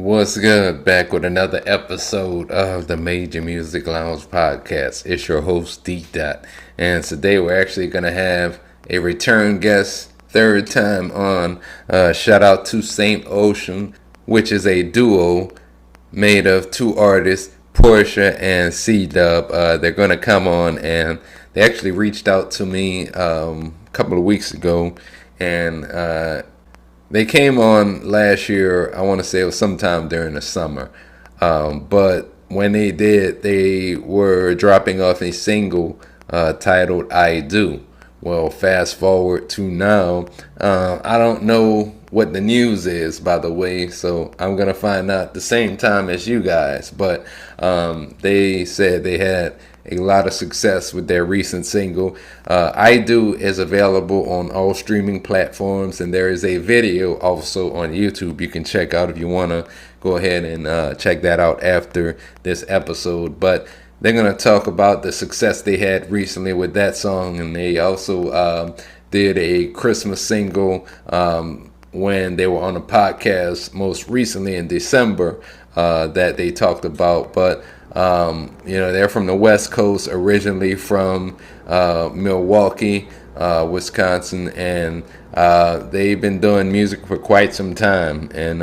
What's good? Back with another episode of the Major Music Lounge podcast. It's your host D Dot, and today we're actually gonna have a return guest, third time on. Shout out to Saint Oshun, which is a duo made of two artists, Porsha and C Dub. They're gonna come on, and they actually reached out to me a couple of weeks ago, and they came on last year. I want to say it was sometime during the summer. But when they did, they were dropping off a single titled I Do. Well, fast forward to now. I don't know what the news is, by the way, so I'm going to find out the same time as you guys. But they said they had a lot of success with their recent single. I Do is available on all streaming platforms, and there is a video also on YouTube you can check out if you want to go ahead and check that out after this episode. But they're going to talk about the success they had recently with that song, and they also did a Christmas single when they were on a podcast most recently in December that they talked about. But they're from the West Coast, originally from Milwaukee, Wisconsin, and they've been doing music for quite some time. And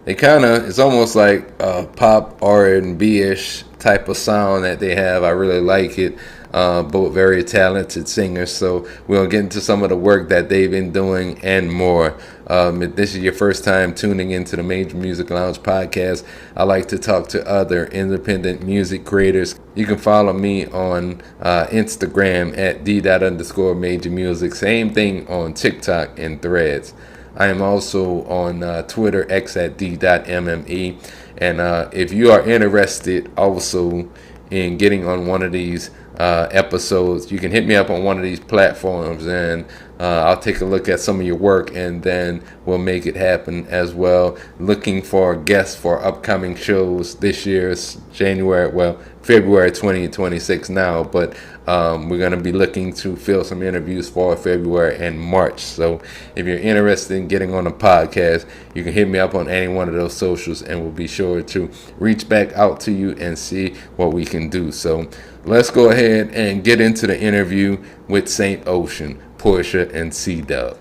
they it's almost like a pop R&B-ish type of sound that they have. I really like it. Both very talented singers, so we'll get into some of the work that they've been doing and more. If this is your first time tuning into the Major Music Lounge podcast, I like to talk to other independent music creators. You can follow me on Instagram at d._major music. Same thing on TikTok and Threads. I am also on Twitter, X at d.mme. And if you are interested also in getting on one of these episodes, you can hit me up on one of these platforms, and I'll take a look at some of your work, and then we'll make it happen as well. Looking for guests for upcoming shows this year's February 2026 now, but we're going to be looking to fill some interviews for February and March. So if you're interested in getting on a podcast, you can hit me up on any one of those socials, and we'll be sure to reach back out to you and see what we can do. So let's go ahead and get into the interview with Saint Oshun, Porsha, and C Dub.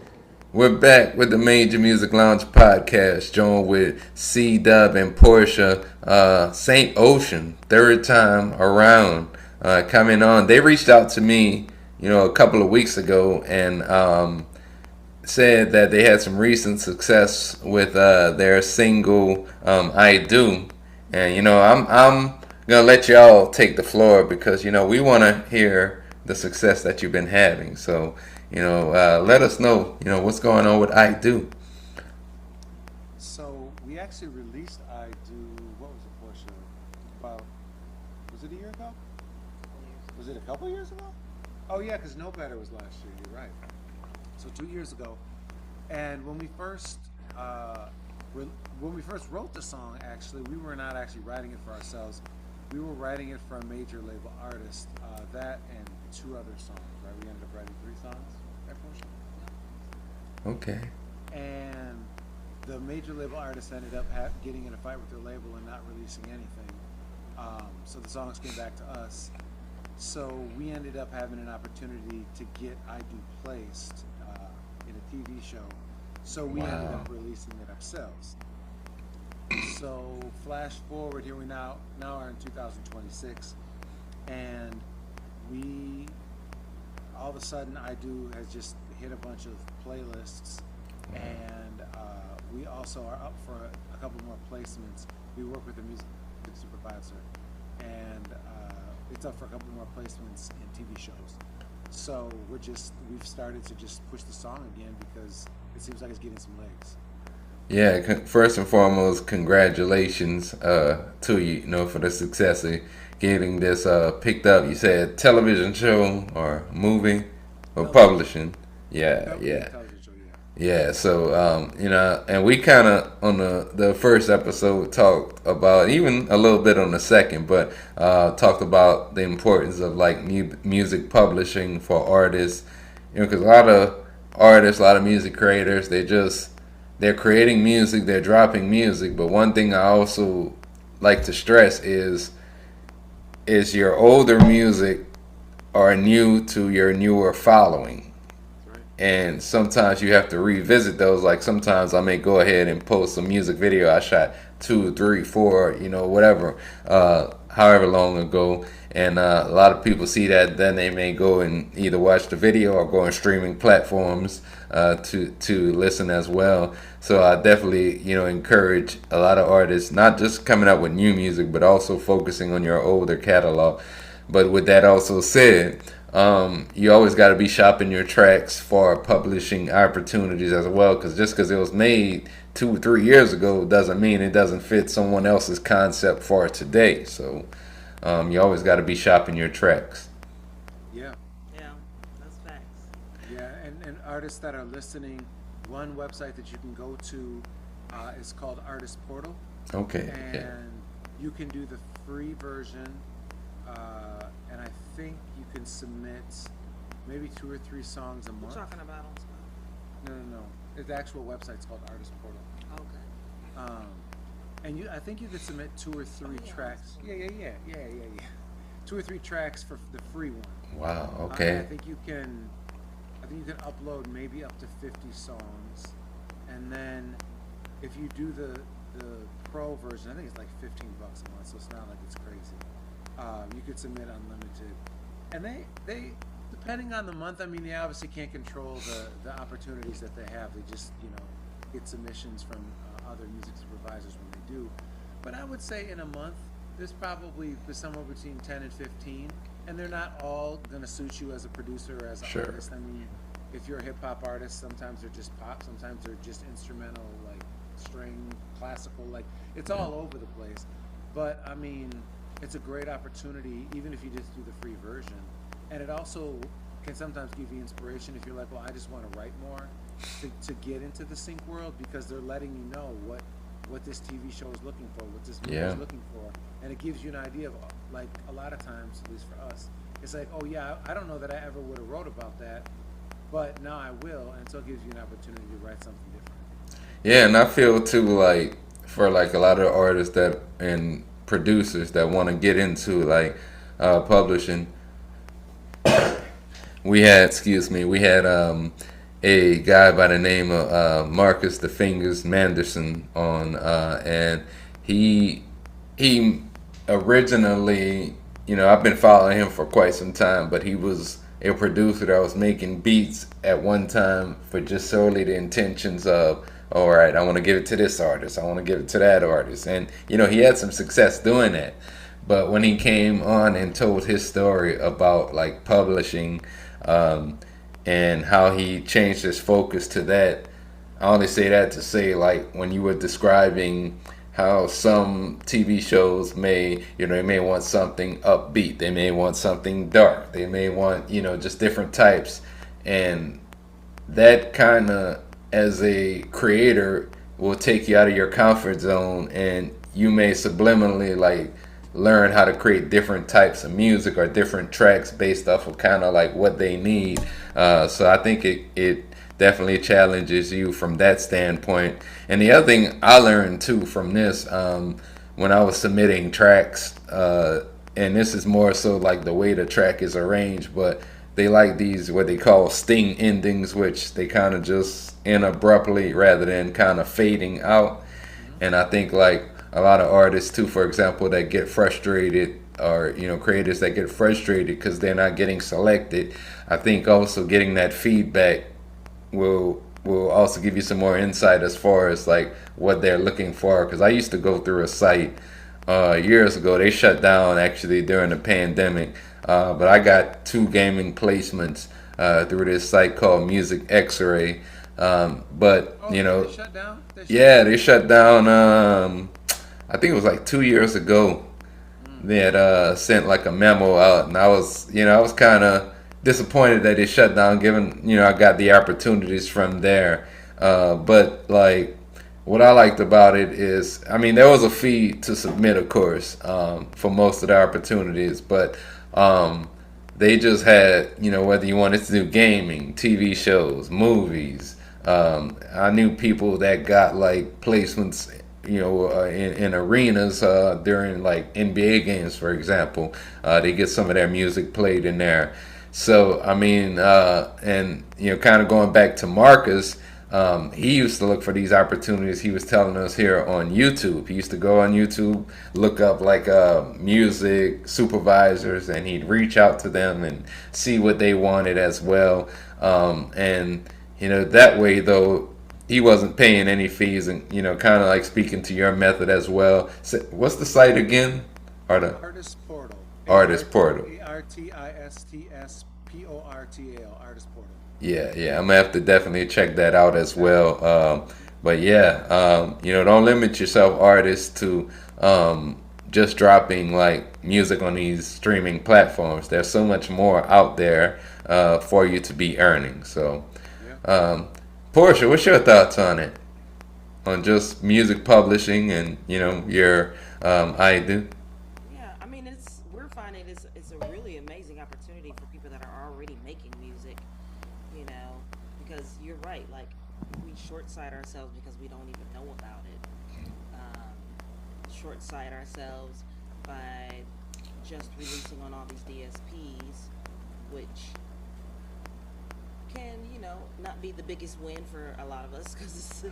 We're back with the Major Music Lounge podcast, joined with C Dub and Porsha. Saint Oshun, third time around, coming on. They reached out to me, a couple of weeks ago, and said that they had some recent success with their single I Do. And I'm gonna let y'all take the floor because we want to hear the success that you've been having. So let us know what's going on with I Do. So we actually released I Do. What was it, Portia? Was it a year ago? Was it a couple years ago? Oh yeah, because No Better was last year. You're right. So 2 years ago, and when we first wrote the song, actually, we were not actually writing it for ourselves. We were writing it for a major label artist. That and 2 other songs. Right? We ended up writing 3 songs. That portion. Okay. And the major label artist ended up getting in a fight with their label and not releasing anything. So the songs came back to us. So we ended up having an opportunity to get I Do placed in a TV show. So we ended up releasing it ourselves. So flash forward, here we now are in 2026, and we all of a sudden I Do has just hit a bunch of playlists, and we also are up for a couple more placements. We work with a music supervisor, and it's up for a couple more placements in TV shows. So we've started to just push the song again because it seems like it's getting some legs. Yeah, first and foremost, congratulations to you, for the success of getting this picked up. You said television show or movie or publishing. Yeah. Yeah, so, and we kind of, on the first episode, talked about, even a little bit on the second, but talked about the importance of, like, music publishing for artists. Because a lot of artists, a lot of music creators, they just they're creating music, they're dropping music, but one thing I also like to stress is your older music are new to your newer following. That's right. And sometimes you have to revisit those. Like sometimes I may go ahead and post a music video I shot 2, 3, 4, whatever, however long ago. And a lot of people see that, then they may go and either watch the video or go on streaming platforms to listen as well. So I definitely encourage a lot of artists not just coming up with new music, but also focusing on your older catalog. But with that also said, you always got to be shopping your tracks for publishing opportunities as well. Because just because it was made 2, 3 years ago doesn't mean it doesn't fit someone else's concept for today. So you always got to be shopping your tracks. Yeah. Yeah, that's facts. Yeah, and artists that are listening, one website that you can go to is called Artist Portal, Okay. and Yeah. you can do the free version, and I think you can submit maybe 2 or 3 songs a What you month. talking about on Spotify? No. The actual website's called Artist Portal. Okay. And I think you could submit 2 or 3 yeah, tracks. that's Yeah. 2 or 3 tracks for the free one. Wow. I Okay. think you can. I think you can upload maybe up to 50 songs, and then if you do the pro version, I think it's like $15 a month, so it's not like it's crazy. You could submit unlimited, and they depending on the month. I mean, they obviously can't control the opportunities that they have. They just get submissions from other music supervisors when they do. But I would say in a month, there's probably somewhere between 10 and 15, and they're not all going to suit you as a producer or as an Sure. artist. I mean, if you're a hip hop artist, sometimes they're just pop, sometimes they're just instrumental, like string, classical, like it's all over the place. But I mean, it's a great opportunity, even if you just do the free version. And it also can sometimes give you inspiration if you're like, well, I just want to write more to get into the sync world, because they're letting you know what this TV show is looking for, what this movie Yeah. is looking for, and it gives you an idea of, like, a lot of times, at least for us, it's like, oh yeah, I don't know that I ever would have wrote about that, but now I will, and so it gives you an opportunity to write something different. Yeah, and I feel too like for like a lot of artists that and producers that want to get into like publishing. We had a guy by the name of Marcus the Fingers Manderson on, and he originally, I've been following him for quite some time, but he was a producer that was making beats at one time for just solely the intentions of, all right, I want to give it to this artist, I want to give it to that artist, and he had some success doing that. But when he came on and told his story about like publishing, and how he changed his focus to that, I only say that to say, like, when you were describing how some TV shows they may want something upbeat, they may want something dark, they may want, just different types. And that kind of, as a creator, will take you out of your comfort zone, and you may subliminally, like, learn how to create different types of music or different tracks based off of kind of like what they need. So I think it definitely challenges you from that standpoint. And the other thing I learned too from this, when I was submitting tracks, and this is more so like the way the track is arranged, but they like these what they call sting endings, which they kind of just end abruptly rather than kind of fading out. And I think like a lot of artists too, for example, that get frustrated, or creators that get frustrated because they're not getting selected. I think also getting that feedback will also give you some more insight as far as like what they're looking for. Because I used to go through a site years ago. They shut down actually during the pandemic, but I got 2 gaming placements through this site called Music X-Ray. But They shut down? they shut down. I think it was like 2 years ago. They had sent like a memo out, and I was kind of disappointed that they shut down, given I got the opportunities from there. But like, what I liked about it is, I mean, there was a fee to submit, of course, for most of the opportunities, but they just had, whether you wanted to do gaming, TV shows, movies, I knew people that got like placements, in arenas during like NBA games, for example. They get some of their music played in there. So I mean, and kind of going back to Marcus, he used to look for these opportunities. He was telling us here on YouTube. He used to go on YouTube, look up like music supervisors, and he'd reach out to them and see what they wanted as well. And that way though, he wasn't paying any fees, and kind of like speaking to your method as well. So, what's the site again? Or the Artist Portal. Artist Portal. ArtistPortal. Artist Portal. Yeah, I'm gonna have to definitely check that out as well. But yeah, don't limit yourself, artists, to just dropping like music on these streaming platforms. There's so much more out there for you to be earning. So, Yeah. Portia, what's your thoughts on it? On just music publishing and your I do. Yeah, I mean, we're finding it's a really amazing opportunity for people that are already making music, you know, because you're right, like we short sight ourselves because we don't even know about it. Short sight ourselves by just releasing on all these DSPs, which can not be the biggest win for a lot of us because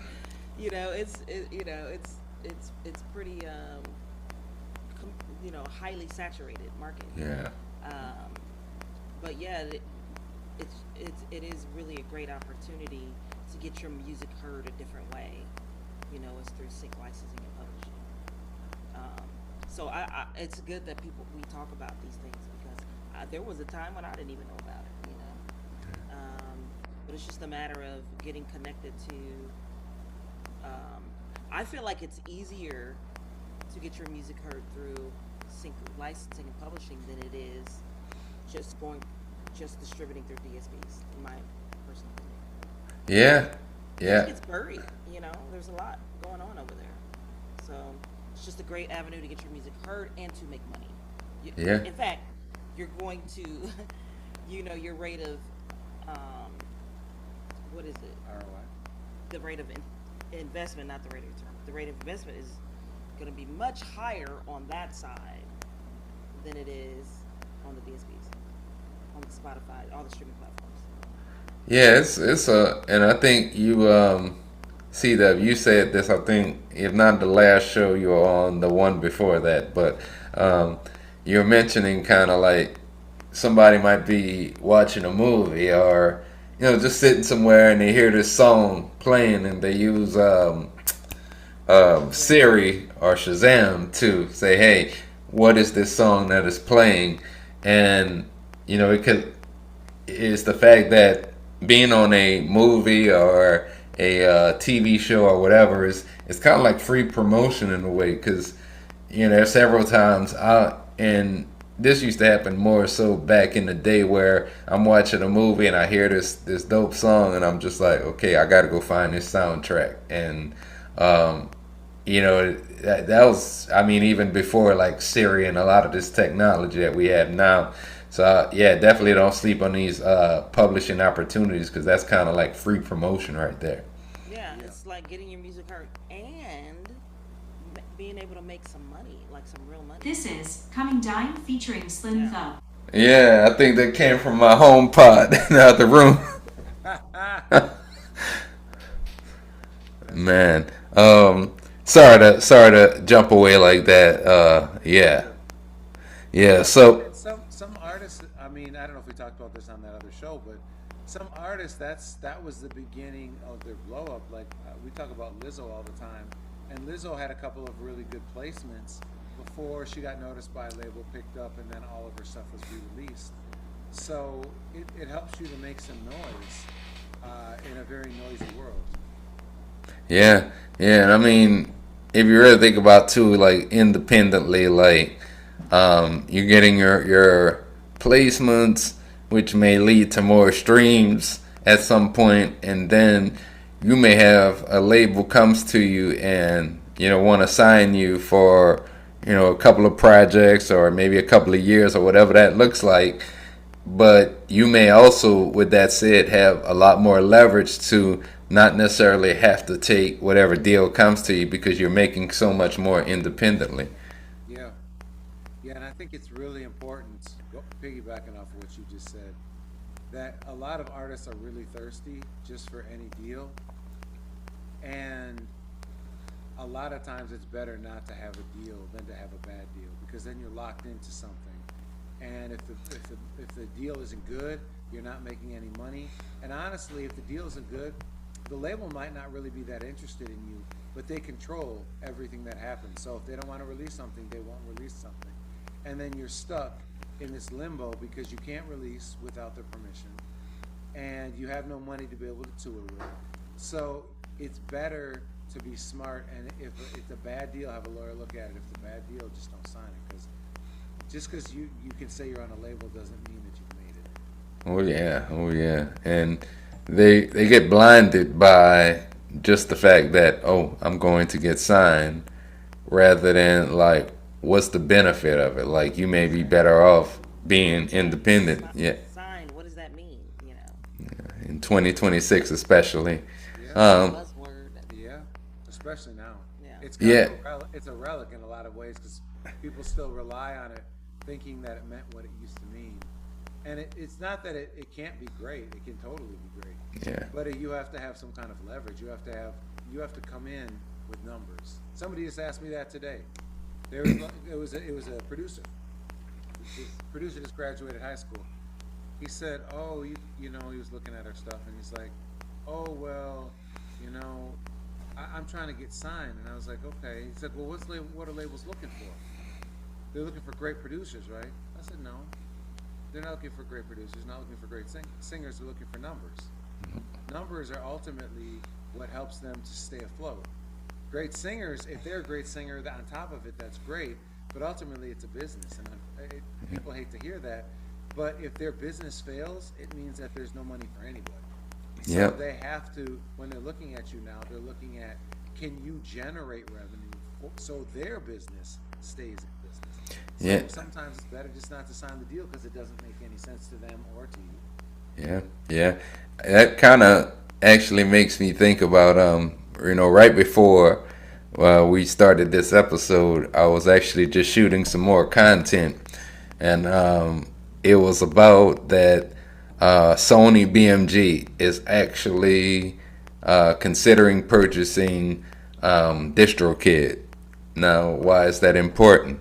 it's it's pretty highly saturated market. Yeah. Um, but yeah, it is really a great opportunity to get your music heard a different way. It's through sync licensing and publishing. So it's good that we talk about these things because there was a time when I didn't even know about it. But it's just a matter of getting connected to. I feel like it's easier to get your music heard through sync licensing and publishing than it is just distributing through DSPs. In my personal opinion. Yeah. Yeah. It's buried. There's a lot going on over there. So it's just a great avenue to get your music heard and to make money. Yeah. In fact, you're going to, your rate of, what is it? ROI. The rate of investment, not the rate of return. The rate of investment is going to be much higher on that side than it is on the DSPs, on the Spotify, all the streaming platforms. Yeah, it's and I think you see that you said this. I think if not the last show you were on, the one before that, but you're mentioning kind of like somebody might be watching a movie or just sitting somewhere and they hear this song playing and they use Siri or Shazam to say, hey, what is this song that is playing? And it's the fact that being on a movie or a TV show or whatever is it's kind of like free promotion in a way because there's several times and this used to happen more so back in the day where I'm watching a movie and I hear this dope song and I'm just like, okay, I got to go find this soundtrack. And that was, I mean, even before like Siri and a lot of this technology that we have now. So yeah, definitely don't sleep on these publishing opportunities because that's kind of like free promotion right there. Yeah, it's like getting your music heard and being able to make some money, like some real money. This is Coming Dime featuring Slim Thug. Yeah, I think that came from my home pod in the other room. Man, sorry to jump away like that. Yeah. So Some artists. I mean, I don't know if we talked about this on that other show, but some artists that was the beginning of their blow up. Like we talk about Lizzo all the time, and Lizzo had a couple of really good placements before she got noticed by a label, picked up, and then all of her stuff was re-released. So it helps you to make some noise in a very noisy world. yeah, and I mean, if you really think about too, like independently, like you're getting your placements, which may lead to more streams at some point, and then you may have a label comes to you and want to sign you for a couple of projects or maybe a couple of years or whatever that looks like. But you may also, with that said, have a lot more leverage to not necessarily have to take whatever deal comes to you because you're making so much more independently. Yeah. Yeah, and I think it's really important, piggybacking off of what you just said, that a lot of artists are really thirsty just for any deal. And a lot of times it's better not to have a deal than to have a bad deal, because then you're locked into something. And if the deal isn't good, you're not making any money. And honestly, if the deal isn't good, the label might not really be that interested in you, but they control everything that happens. So if they don't want to release something, they won't release something. And then you're stuck in this limbo because you can't release without their permission, and you have no money to be able to tour with. So it's better to be smart, and if it's a bad deal, have a lawyer look at it. If it's a bad deal, just don't sign it, because just because you can say you're on a label doesn't mean that you've made it. Oh yeah, oh yeah, and they get blinded by just the fact that, oh, I'm going to get signed, rather than like, what's the benefit of it? Like, you may be better off being independent. Yeah, Sign, what does that mean? You know, in 2026 especially. Yeah, buzzword. yeah, especially now. Yeah. It's Yeah. it's a relic in a lot of ways, because people still rely on it, thinking that it meant what it used to mean. And it's not that it can't be great. It can totally be great. Yeah, But you have to have some kind of leverage. You have to come in with numbers. Somebody just asked me that today. It was a producer. The producer just graduated high school. He said, "Oh, you know," he was looking at our stuff, and he's like, "Oh, well, you know, I'm trying to get signed." And I was like, "Okay." He said, "Well, what are labels looking for? They're looking for great producers, right?" I said, "No, they're not looking for great producers. Not looking for great singers. They're looking for numbers. Numbers are ultimately what helps them to stay afloat. Great singers, if they're a great singer, on top of it, that's great. But ultimately, it's a business, and people hate to hear that. But if their business fails, it means that there's no money for anybody. So Yep. they have to, when they're looking at you now, they're looking at, can you generate revenue so their business stays in business? So Yeah. sometimes it's better just not to sign the deal, because it doesn't make any sense to them or to you. yeah, yeah. That kind of actually makes me think about right before we started this episode, I was actually just shooting some more content, and it was about that Sony BMG is actually considering purchasing DistroKid. Now, why is that important?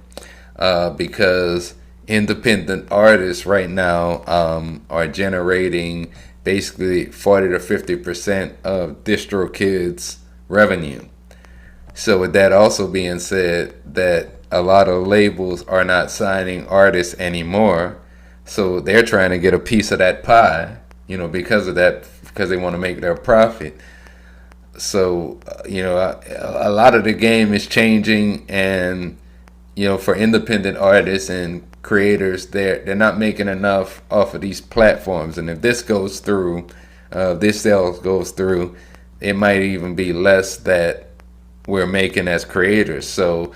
Because independent artists right now are generating basically 40 to 50% of DistroKid's revenue. So with that also being said, that a lot of labels are not signing artists anymore, so they're trying to get a piece of that pie, because of that, because they want to make their profit. So a lot of the game is changing, and for independent artists and creators, they're not making enough off of these platforms. And if this goes through, this sale goes through, it might even be less that we're making as creators. So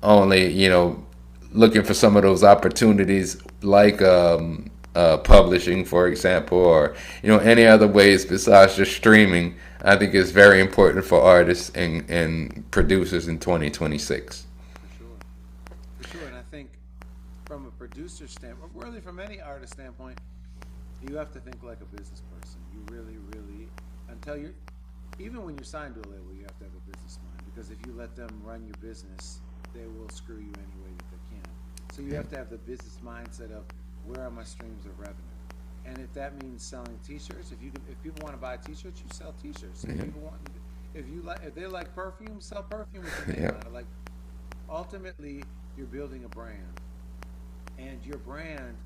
only, looking for some of those opportunities, like publishing, for example, or any other ways besides just streaming, I think is very important for artists and producers in 2026. For sure, and I think from a producer standpoint, really from any artist standpoint, you have to think like a business person. You really, really, even when you're signed to a label, you have to have a business mind, because if you let them run your business, they will screw you any way that they can. So you have to have the business mindset of, where are my streams of revenue? And if that means selling T-shirts, if people want to buy T-shirts, you sell T-shirts. If they like perfume, sell perfume with your name on it. Like, ultimately, you're building a brand, and your brand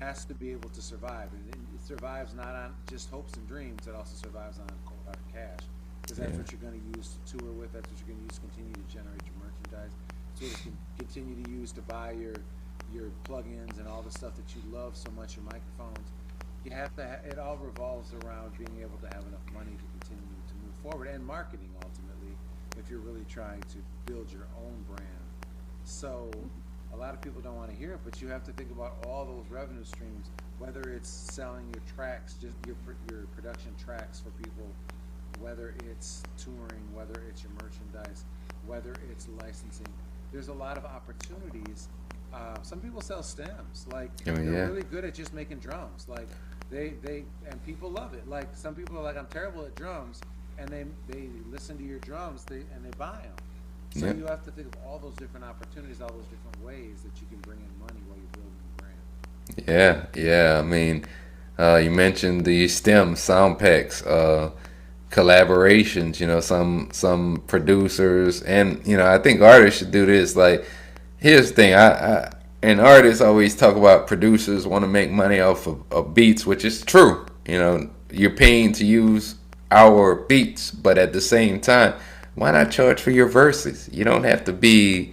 has to be able to survive, and it survives not on just hopes and dreams. It also survives on cold hard cash, because that's what you're going to use to tour with. That's what you're going to use to continue to generate your merchandise. So you can continue to use to buy your plugins and all the stuff that you love so much, your microphones. You have to. It all revolves around being able to have enough money to continue to move forward, and marketing ultimately, if you're really trying to build your own brand. So a lot of people don't want to hear it, but you have to think about all those revenue streams, whether it's selling your tracks, just your production tracks for people, whether it's touring, whether it's your merchandise, whether it's licensing. There's a lot of opportunities. Some people sell stems. Like I mean, they're yeah. really good at just making drums. Like they and people love it. Like some people are like, I'm terrible at drums, and they listen to your drums, and they buy them. So Yeah. you have to think of all those different opportunities, all those different ways that you can bring in money while you're building a brand. Yeah. I mean, you mentioned the STEM sound packs, collaborations. Some producers, and I think artists should do this. Like, here's the thing. And artists always talk about producers want to make money off of beats, which is true. You're paying to use our beats, but at the same time, why not charge for your verses? You don't have to be,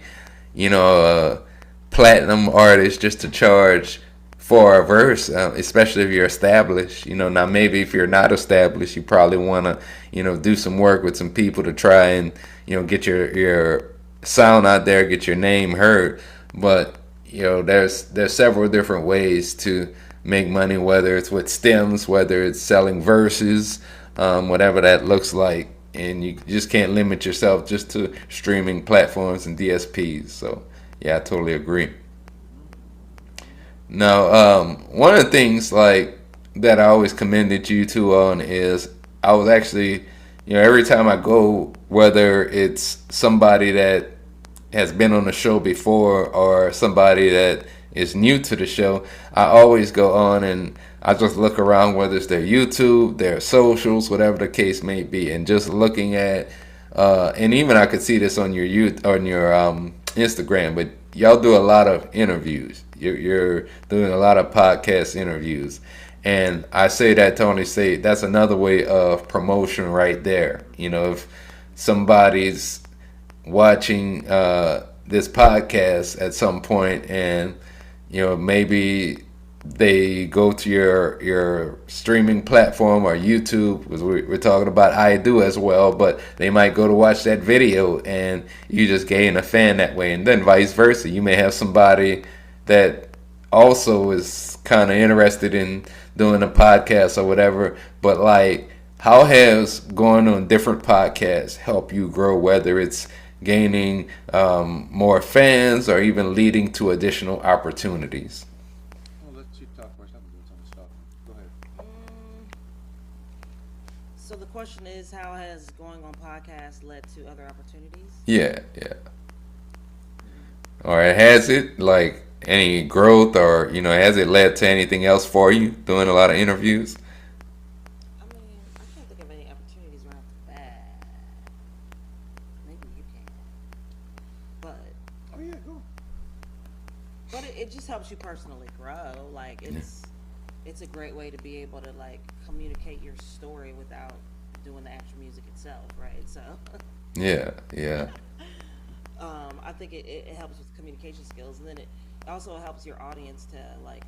a platinum artist just to charge for a verse, especially if you're established. Now maybe if you're not established, you probably want to, do some work with some people to try and, get your sound out there, get your name heard. But there's several different ways to make money, whether it's with stems, whether it's selling verses, whatever that looks like. And you just can't limit yourself just to streaming platforms and DSPs. So yeah, I totally agree. Now, one of the things like that I always commended you to on is I was actually, every time I go, whether it's somebody that has been on the show before or somebody that is new to the show, I always go on and I just look around, whether it's their YouTube, their socials, whatever the case may be, and just looking at, and even I could see this on your Instagram, but y'all do a lot of interviews. You're doing a lot of podcast interviews, and I say that to only say that's another way of promotion right there. If somebody's watching this podcast at some point, and maybe they go to your streaming platform or YouTube, because we're talking about I do as well, but they might go to watch that video and you just gain a fan that way, and then vice versa. You may have somebody that also is kind of interested in doing a podcast or whatever, but like, how has going on different podcasts help you grow, whether it's gaining more fans or even leading to additional opportunities? I'll let you talk first. I'm doing some stuff. Go ahead. So the question is, how has going on podcasts led to other opportunities? Yeah. Or has it, like, any growth, or has it led to anything else for you doing a lot of interviews? I mean, I can't think of any opportunities right off the bat. Maybe you can. But Oh yeah, go. it just helps you personally grow. Like it's a great way to be able to like communicate your story without doing the actual music itself, right? So Yeah. I think it helps with communication skills, and then it also helps your audience to like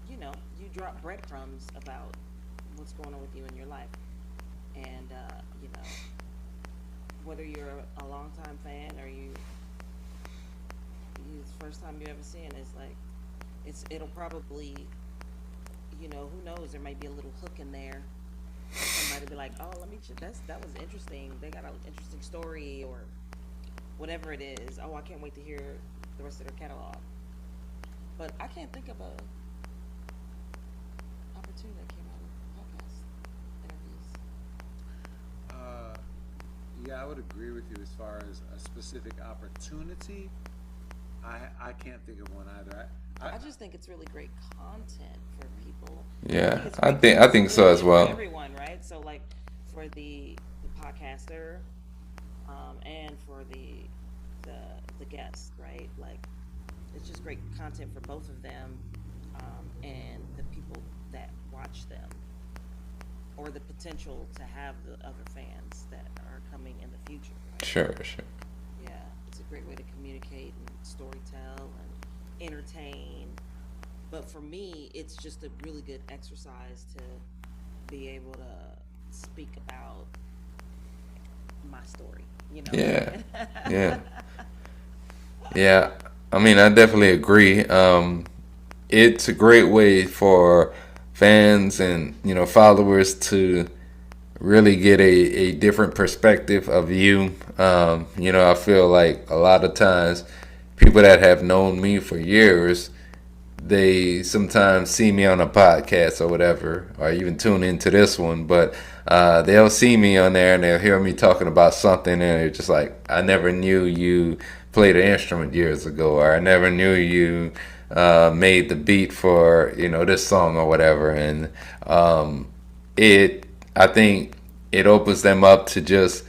you drop breadcrumbs about what's going on with you in your life, and whether you're a longtime fan or it's the first time you ever seen it, it's like it'll probably, who knows, there might be a little hook in there. Somebody be like, oh, that was interesting. They got an interesting story or whatever it is. Oh, I can't wait to hear the rest of their catalog. But I can't think of a opportunity that came out of podcast interviews. Yeah, I would agree with you as far as a specific opportunity. I can't think of one either. I just think it's really great content for people. Yeah, It's I great think so as for well. everyone, right? So like for the podcaster, and for the guest, right? Like it's just great content for both of them, and the people that watch them, or the potential to have the other fans that are coming in the future. Right? Sure. Yeah, it's a great way to communicate and storytell and entertain. But for me, it's just a really good exercise to be able to speak about my story, Yeah. Yeah, I mean, I definitely agree. It's a great way for fans and followers to really get a different perspective of you. I feel like a lot of times people that have known me for years, they sometimes see me on a podcast or whatever, or even tune into this one, but they'll see me on there and they'll hear me talking about something, and they're just like, I never knew you played an instrument years ago, or I never knew you made the beat for this song or whatever, and I think it opens them up to just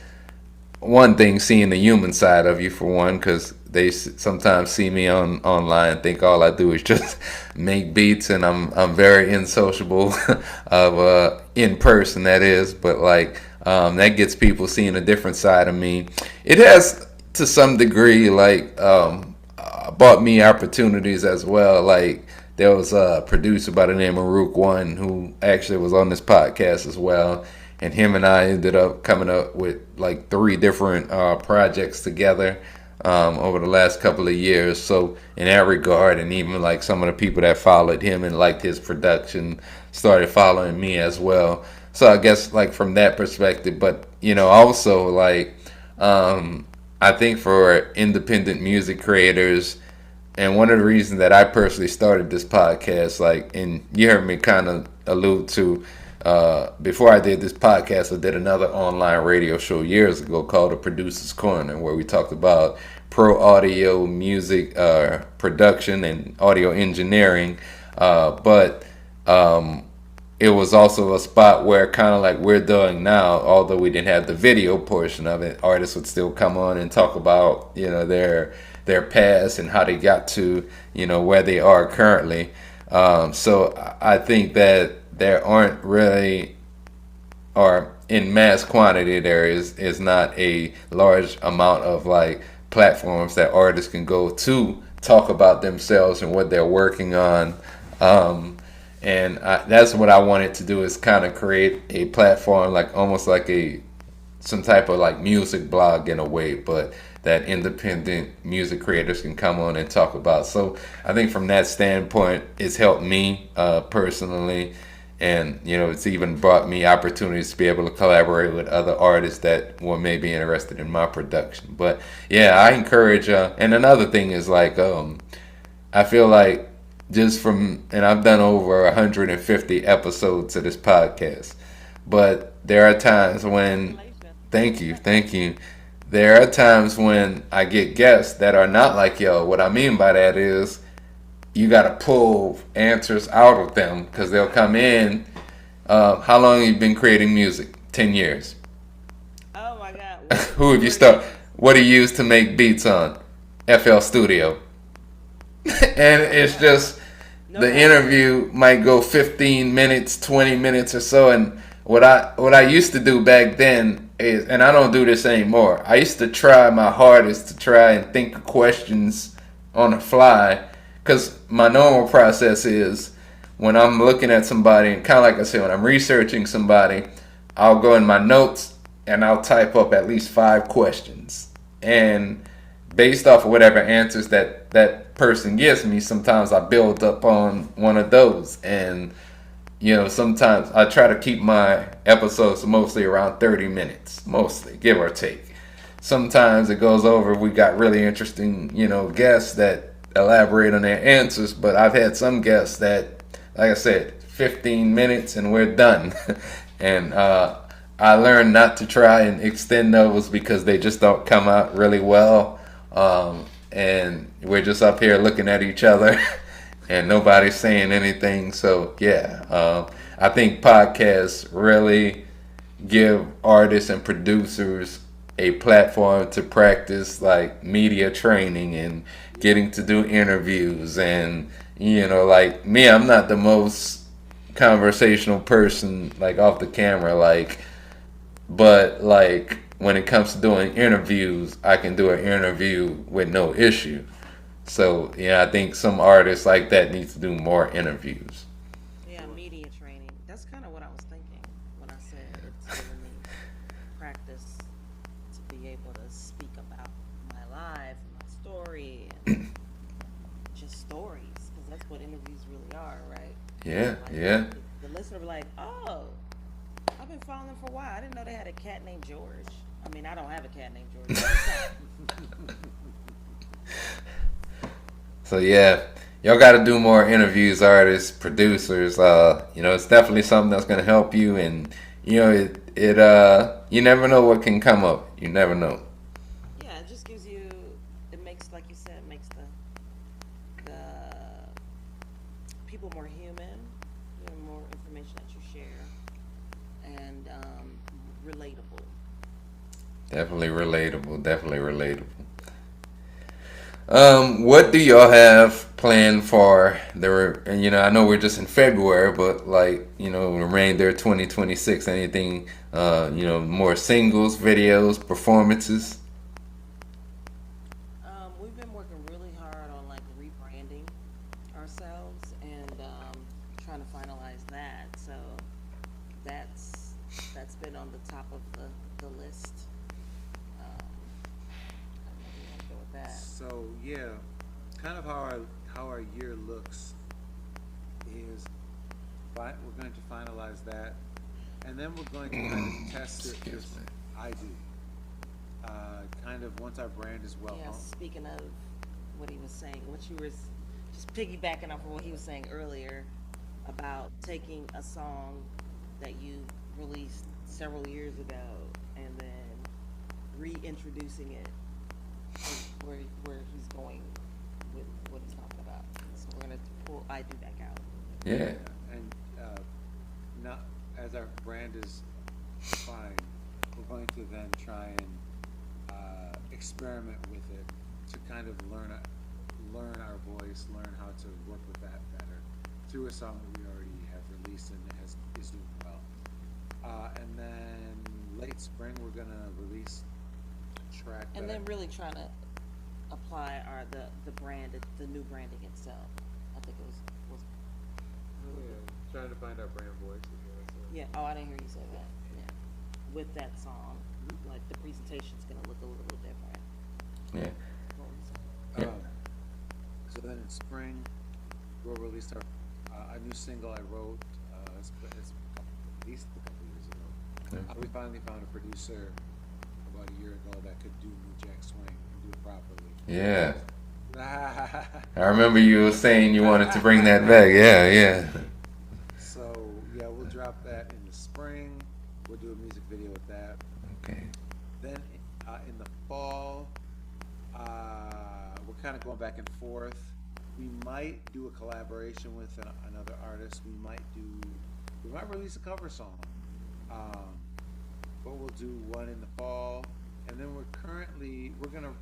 one thing, seeing the human side of you for one, because they sometimes see me online and think all I do is just make beats, and I'm very insociable of in person, that is, but like that gets people seeing a different side of me. It has to some degree like brought me opportunities as well. Like there was a producer by the name of Rook One who actually was on this podcast as well, and him and I ended up coming up with like 3 different projects together over the last couple of years. So in that regard, and even like some of the people that followed him and liked his production started following me as well. So I guess like from that perspective, but also like I think for independent music creators, and one of the reasons that I personally started this podcast, like, and you heard me kind of allude to, before I did this podcast, I did another online radio show years ago called The Producer's Corner, where we talked about pro audio music production and audio engineering. But it was also a spot where, kind of like we're doing now, although we didn't have the video portion of it, artists would still come on and talk about their past and how they got to where they are currently. So I think that there aren't really, or in mass quantity, there is not a large amount of like platforms that artists can go to talk about themselves and what they're working on. That's what I wanted to do, is kind of create a platform, like almost like some type of like music blog in a way, but that independent music creators can come on and talk about. So I think from that standpoint, it's helped me personally, and it's even brought me opportunities to be able to collaborate with other artists that were maybe interested in my production. But yeah, I encourage. And another thing is like, I feel like just from, and I've done over 150 episodes of this podcast, but there are times when, thank you. There are times when I get guests that are not like yo. What I mean by that is you got to pull answers out of them, because they'll come in. How long have you been creating music? 10 years. Oh my God. Who have you started? What do you use to make beats on? FL Studio. And it's just, the interview might go 15 minutes, 20 minutes or so. And what I used to do back then is, and I don't do this anymore, I used to try my hardest to try and think of questions on the fly. Because my normal process is, when I'm looking at somebody, and kind of like I said, when I'm researching somebody, I'll go in my notes and I'll type up at least 5 questions. And based off of whatever answers that person gives me, sometimes I build up on one of those. And, sometimes I try to keep my episodes mostly around 30 minutes, mostly, give or take. Sometimes it goes over if we got really interesting, guests that elaborate on their answers, but I've had some guests that, like I said, 15 minutes and we're done. And I learned not to try and extend those, because they just don't come out really well, and we're just up here looking at each other and nobody's saying anything. So yeah, I think podcasts really give artists and producers a platform to practice like media training and getting to do interviews. And like me, I'm not the most conversational person like off the camera, like, but like when it comes to doing interviews, I can do an interview with no issue. So yeah, I think some artists like that need to do more interviews. Yeah, media training. That's kind of what I was thinking when I said it's giving me practice to be able to speak about my life, my story, and just stories, because that's what interviews really are, right? Yeah, Like, yeah. The listener will be like, oh, I've been following them for a while. I didn't know they had a cat named George. I mean, I don't have a cat named George. So yeah, y'all got to do more interviews, artists, producers. It's definitely something that's gonna help you, and you never know what can come up. You never know. Yeah, it just gives you. It makes, like you said, it makes the people more human, more information that you share, and relatable. Definitely relatable. Definitely relatable. What do y'all have planned for I know we're just in February, but remainder 2026, anything, more singles, videos, performances? We've been working really hard on like rebranding ourselves and trying to finalize that. So that's been on the top of the list. I don't know if you want to go with that. So yeah, kind of how our year looks is we're going to finalize that, and then we're going to kind of test it. Excuse me. I do. Kind of once our brand is well Yeah, known. speaking of what he was saying, what you were just piggybacking off of what he was saying earlier about taking a song that you released several years ago and then reintroducing it where he's going with what he's talking about. So we're gonna pull I Do back out. Yeah. And not as our brand is defined, we're going to then try and experiment with it to kind of learn our voice, learn how to work with that better through a song that we already have released and is doing well. And then late spring we're gonna release a track. And then really trying to apply the brand, the new branding itself. I think it was trying to find our brand voice. yeah. Oh, I didn't hear you say that. Yeah, with that song, like the presentation's gonna look a little different. Yeah. What was it? So then in spring, we'll release our new single I wrote. It's at least a couple years ago. Yeah. We finally found a producer about a year ago that could do New Jack Swing and do it properly. Yeah. I remember you were saying you wanted to bring that back. Yeah, yeah. So yeah, we'll drop that in the spring. We'll do a music video with that. Okay. Then in the fall, we're kind of going back and forth. We might do a collaboration with another artist. We might release a cover song. But we'll do one in the fall, and then we're gonna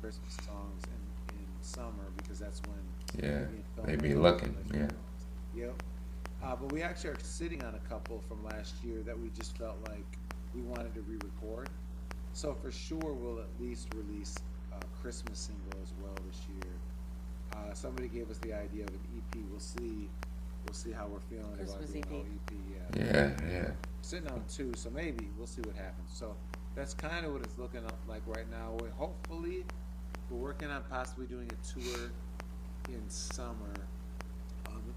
Christmas songs in summer because that's when Yeah. film They be and looking. like, Yeah. Yep. But we actually are sitting on a couple from last year that we just felt like we wanted to re-record. So for sure, we'll at least release a Christmas single as well this year. Somebody gave us the idea of an EP. We'll see how we're feeling Christmas about doing EP. a whole EP. Yeah, yeah. Sitting on 2, so maybe we'll see what happens. So that's kind of what it's looking like right now. We're working on possibly doing a tour in summer.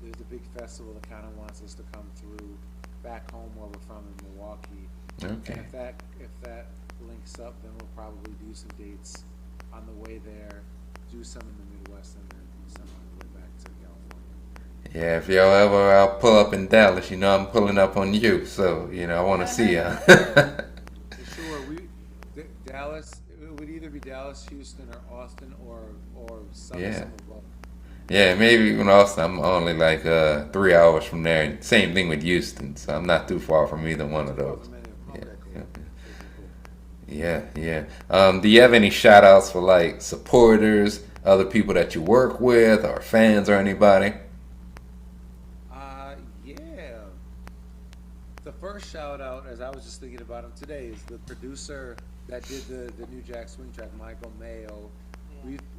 There's a big festival that kind of wants us to come through back home where we're from in Milwaukee. Okay. And if that links up, then we'll probably do some dates on the way there, do some in the Midwest, and then do some on the way back to California. Yeah, if y'all ever I'll pull up in Dallas, I'm pulling up on you. So, I want to see ya. For sure, Dallas. It would either be Dallas, Houston, or Austin, or some Yeah. of both. Yeah, maybe even Austin. I'm only like 3 hours from there. Same thing with Houston, so I'm not too far from either one of those. Okay, Yeah, cool. yeah. Yeah. Do you have any shout outs for like supporters, other people that you work with, or fans or anybody? Yeah. The first shout out, as I was just thinking about him today, is the producer that did the New Jack Swing track, Michael Mayo.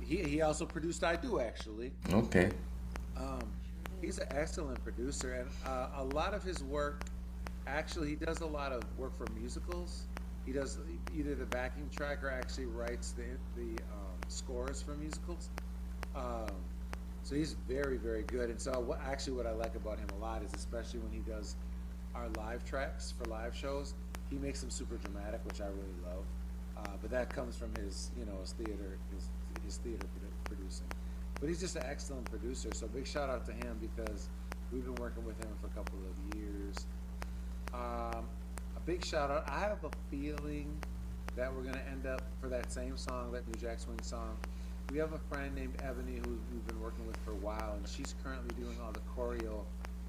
He also produced I Do, actually. Okay. He's an excellent producer, and a lot of his work, actually, he does a lot of work for musicals. He does either the backing track or actually writes the scores for musicals. So he's very, very good. And so what I like about him a lot is especially when he does our live tracks for live shows, he makes them super dramatic, which I really love. But that comes from his, his theater producing. But he's just an excellent producer. So big shout out to him because we've been working with him for a couple of years. A big shout out. I have a feeling that we're gonna end up for that same song, that New Jack Swing song. We have a friend named Ebony who we've been working with for a while, and she's currently doing all the choreo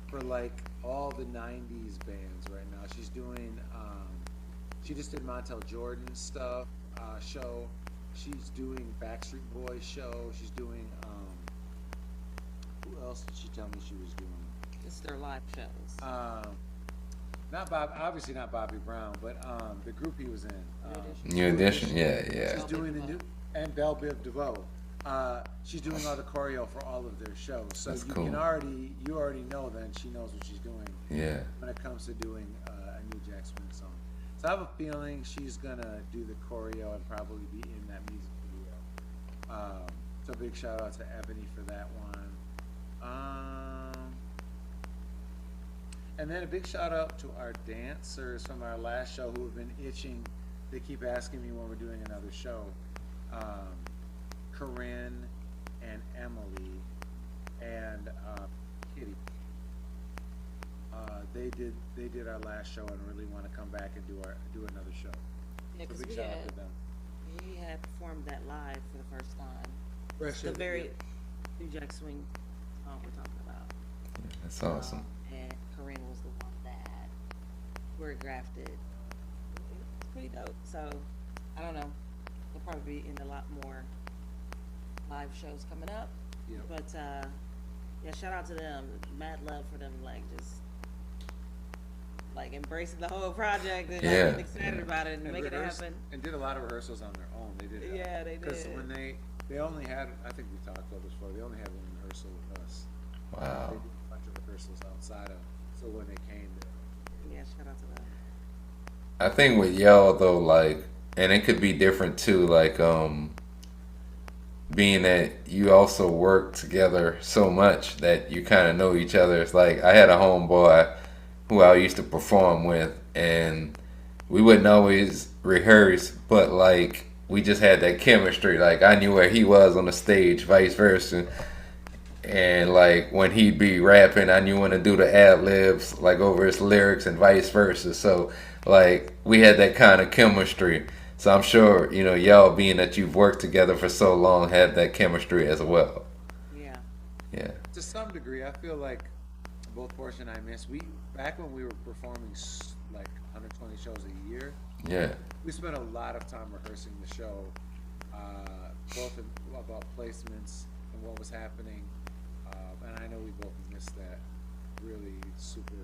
for like all the '90s bands right now. She's doing. She just did Montel Jordan's stuff show. She's doing Backstreet Boys show. She's doing. Who else did she tell me she was doing? It's their live shows. Not Bob, obviously not Bobby Brown, but the group he was in. New Edition, yeah. She's doing the new and Belle Biv DeVoe. She's doing all the choreo for all of their shows, so That's you cool. can already know then she knows what she's doing. Yeah. When it comes to doing a New Jack Swing song, so I have a feeling she's gonna do the choreo and probably be in that music video. So big shout out to Ebony for that one. And then a big shout out to our dancers from our last show who have been itching. They keep asking me when we're doing another show. Corinne and Emily and Kitty. They did our last show and really want to come back and do another show. Yeah, So because big shout out to them. we had performed that live for the first time. Rest The of it, very New Jack Swing song we're talking about. That's awesome. And Corinne was the one that choreographed it. It's pretty dope. So, I don't know. We'll probably be in a lot more live shows coming up. Yep. But, yeah, shout out to them. Mad love for them, like, just, like, embracing the whole project and Yeah, like, getting excited yeah. about it and making it rehearsed- happen. And did a lot of rehearsals on their own. They did. Yeah, they Because did. when they only had, I think we talked about this before. They only had one rehearsal with us. They Wow. did a bunch of rehearsals outside of. So when they came, Yeah, shout out to them. I think with y'all though, like, and it could be different too, like, being that you also work together so much that you kind of know each other. It's like I had a homeboy who I used to perform with, and we wouldn't always rehearse, but like we just had that chemistry. Like I knew where he was on the stage, vice versa. And like when he'd be rapping, I knew when to do the ad libs, like over his lyrics, and vice versa. So like we had that kind of chemistry. So I'm sure y'all, being that you've worked together for so long, had that chemistry as well. Yeah. Yeah. to some degree, I feel like both Porsha and I back when we were performing like 120 shows a year. Yeah. We spent a lot of time rehearsing the show, both about placements and what was happening. And I know we both missed that really super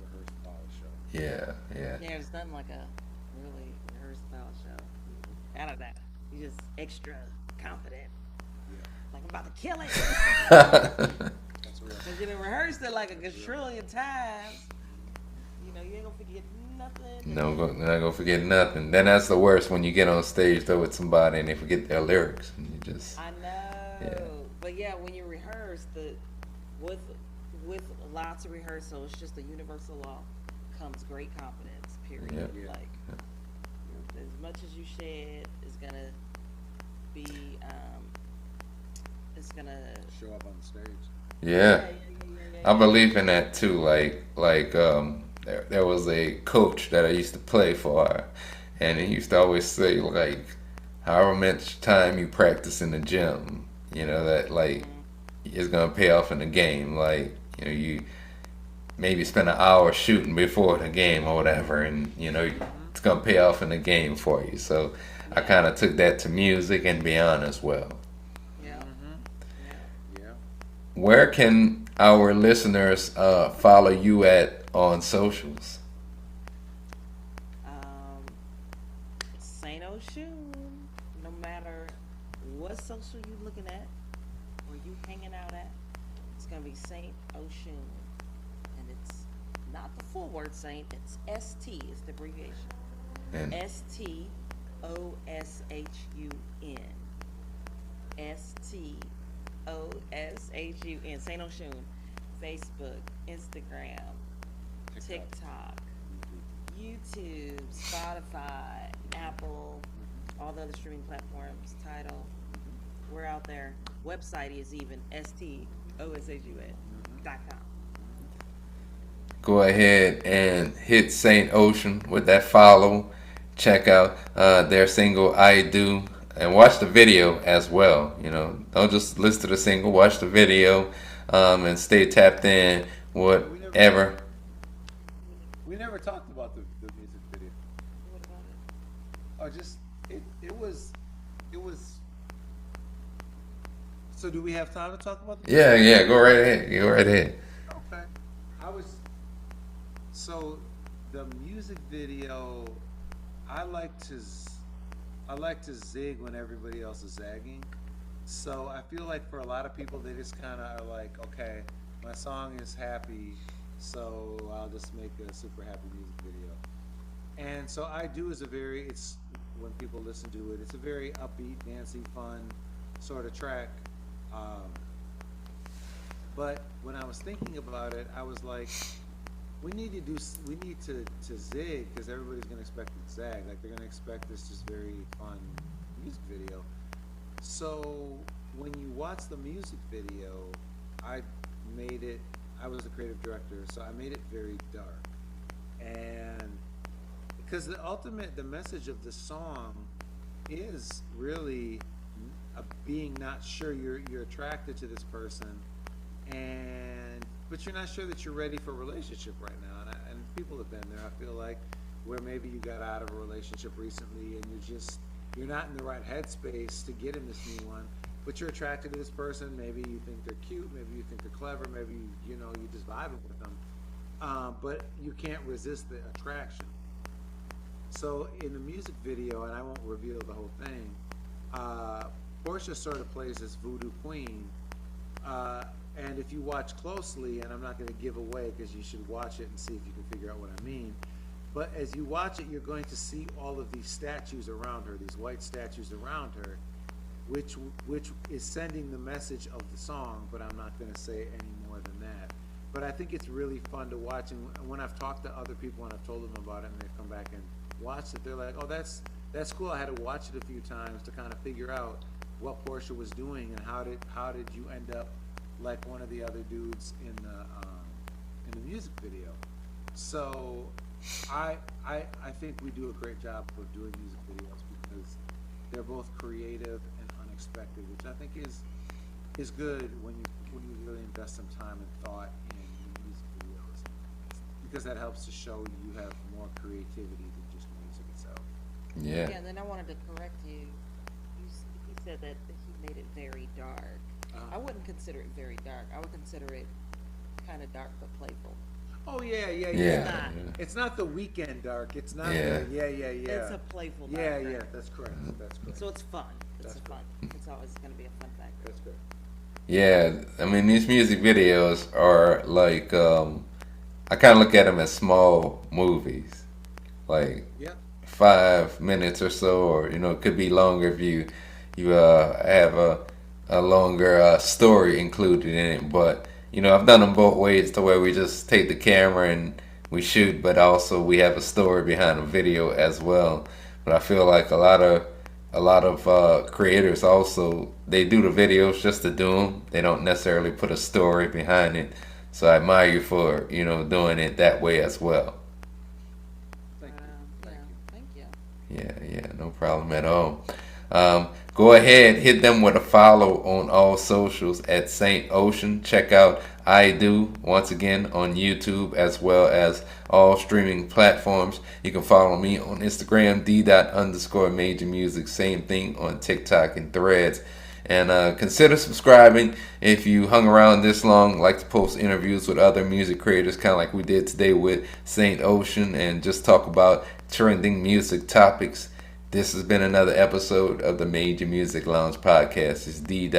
rehearsed polished show. Yeah. Yeah. Yeah, there's nothing like a really rehearsed style show. Out of that, you just extra confident. Like I'm about to kill it. That's real. Cause you've been rehearsed it like a gazillion times. You ain't gonna forget nothing. Not gonna forget nothing. Then that's the worst, when you get on stage though with somebody and they forget their lyrics, and you just. I know. Yeah. But yeah, when you rehearse with lots of rehearsal, it's just a universal law. Comes great confidence. Period. Yeah. Like as much as you shed is gonna be it's gonna Show up on the stage. Yeah. I believe in that too. There was a coach that I used to play for, and he used to always say, like, however much time you practice in the gym, that like it's gonna pay off in the game. Like, you maybe spend an hour shooting before the game or whatever, and it's gonna pay off in the game for you. So I kind of took that to music and beyond as well. Yeah. Yeah. Where can our listeners follow you at on socials? Saint Oshun. No matter what social you looking at or you hanging out at, it's gonna be Saint Oshun, and it's not the full word Saint. It's ST. It's the abbreviation. And STOSHUN. STOSHUN. Saint Oshun. Facebook, Instagram, TikTok, YouTube, Spotify, Apple, all the other streaming platforms, Tidal. We're out there. Website is even STOSHUN.com. Go ahead and hit Saint Oshun with that follow. Check out their single "I Do" and watch the video as well. You know, don't just listen to the single, watch the video, and stay tapped in. Whatever. We never talked about the music video. What about it? Oh, just it was. So do we have time to talk about the Yeah. Go right ahead. Okay. So the music video, I like to zig when everybody else is zagging. So I feel like for a lot of people, they just kind of are like, okay, my song is happy, so I'll just make a super happy music video. And so I Do is when people listen to it, it's a very upbeat, dancey, fun sort of track. But when I was thinking about it, I was like, we need to zig, because everybody's gonna expect it to zag. Like, they're gonna expect this just very fun music video. So when you watch the music video, I was the creative director, so I made it very dark. And because the message of the song is really being not sure you're attracted to this person, but you're not sure that you're ready for a relationship right now. And people have been there, I feel like, where maybe you got out of a relationship recently and you're not in the right headspace to get in this new one, but you're attracted to this person. Maybe you think they're cute, maybe you think they're clever, maybe you're just vibing with them, but you can't resist the attraction. So in the music video, and I won't reveal the whole thing, Porsha sort of plays this voodoo queen, and if you watch closely, and I'm not going to give away because you should watch it and see if you can figure out what I mean, but as you watch it, you're going to see all of these statues around her, these white statues around her, which is sending the message of the song, but I'm not going to say any more than that. But I think it's really fun to watch, and when I've talked to other people and I've told them about it and they've come back and watched it, they're like, oh, that's cool. I had to watch it a few times to kind of figure out what Porsha was doing and how did you end up like one of the other dudes in the music video. So I think we do a great job of doing music videos because they're both creative and unexpected, which I think is good when you really invest some time and thought in music videos, because that helps to show you have more creativity than just the music itself. Yeah. Yeah, and then I wanted to correct you. He said that he made it very dark. I wouldn't consider it very dark. I would consider it kind of dark but playful. Oh yeah. It's not the Weekend dark. It's not. Yeah. It's a playful dark. Yeah. That's correct. So it's fun. It's always going to be a fun factor. That's good. Yeah, I mean, these music videos are like, I kind of look at them as small movies, like 5 minutes or so, or it could be longer if you have a longer story included in it. But I've done them both ways, to where we just take the camera and we shoot, but also we have a story behind the video as well. But I feel like a lot of creators also, they do the videos just to do them. They don't necessarily put a story behind it. So I admire you for doing it that way as well. Thank you. Yeah, no problem at all. Go ahead, hit them with a follow on all socials at Saint Oshun. Check out I Do once again on YouTube as well as all streaming platforms. You can follow me on Instagram, d._major music. Same thing on TikTok and Threads. And consider subscribing if you hung around this long. Like to post interviews with other music creators, kind of like we did today with Saint Oshun, and just talk about trending music topics. This has been another episode of the Major Music Lounge podcast. It's D.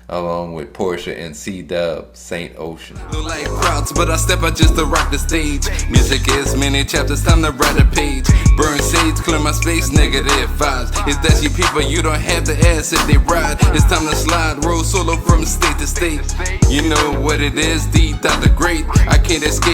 Along with Porsha and C-Dub, Saint Oshun. Look like crowds, but I step out just to rock the stage. Music is many chapters, time to write a page. Burn sage, clear my space, negative vibes. It's that you people, you don't have to ask if they ride. It's time to slide, roll solo from state to state. You know what it is, D. The Great. I can't escape.